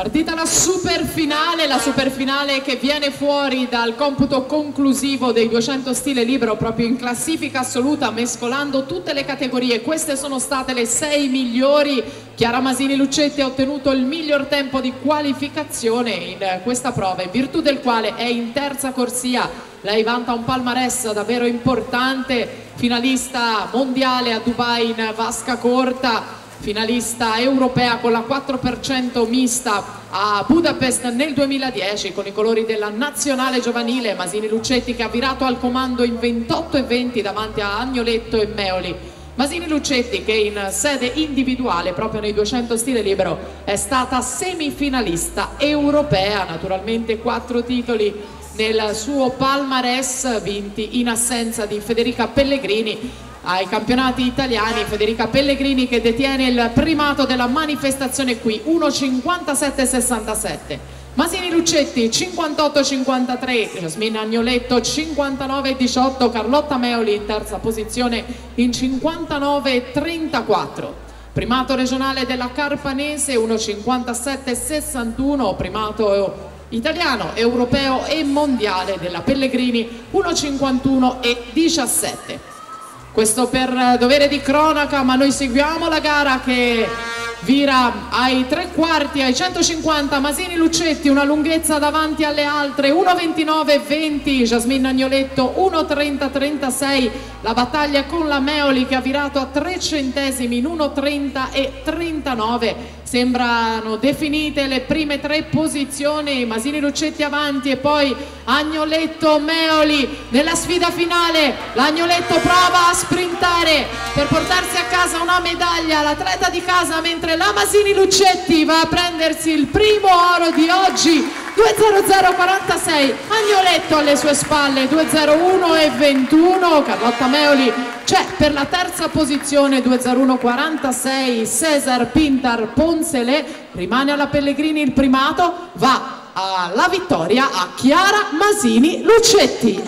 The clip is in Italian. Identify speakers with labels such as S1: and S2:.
S1: Partita la super finale che viene fuori dal computo conclusivo dei 200 stile libero proprio in classifica assoluta, mescolando tutte le categorie. Queste sono state le 6 migliori. Chiara Masini Lucetti ha ottenuto il miglior tempo di qualificazione in questa prova, in virtù del quale è in terza corsia. Lei vanta un palmarès davvero importante, finalista mondiale a Dubai in vasca corta, finalista europea con la 4% mista a Budapest nel 2010 con i colori della nazionale giovanile. Masini Lucetti che ha virato al comando in 28-20 davanti a Agnoletto e Meoli. Masini Lucetti che in sede individuale proprio nei 200 stile libero è stata semifinalista europea, naturalmente 4 titoli nel suo palmarès vinti in assenza di Federica Pellegrini. Ai campionati italiani Federica Pellegrini che detiene il primato della manifestazione qui, 1,57,67. Masini Lucetti 58,53, Jasmine Agnoletto 59,18, Carlotta Meoli in terza posizione in 59,34. Primato regionale della Carpanese 1,57,61, primato italiano, europeo e mondiale della Pellegrini 1,51,17. Questo per dovere di cronaca, ma noi seguiamo la gara che vira ai 3/4, ai 150. Masini Lucetti una lunghezza davanti alle altre, 1,29,20, Jasmine Agnoletto 1,30,36, la battaglia con la Meoli che ha virato a 3 centesimi in 1,30,39. Sembrano definite le prime 3 posizioni, Masini Lucetti avanti e poi Agnoletto Meoli nella sfida finale. L'Agnoletto prova a sprintare per portarsi a casa una medaglia, l'atleta di casa, mentre la Masini Lucetti va a prendersi il primo oro di oggi. 2:00,46, Agnoletto alle sue spalle 2:01,21, Carlotta Meoli c'è per la terza posizione 2:01,46, Cesar Pintar Poncelé, rimane alla Pellegrini il primato, va alla vittoria a Chiara Masini Lucetti.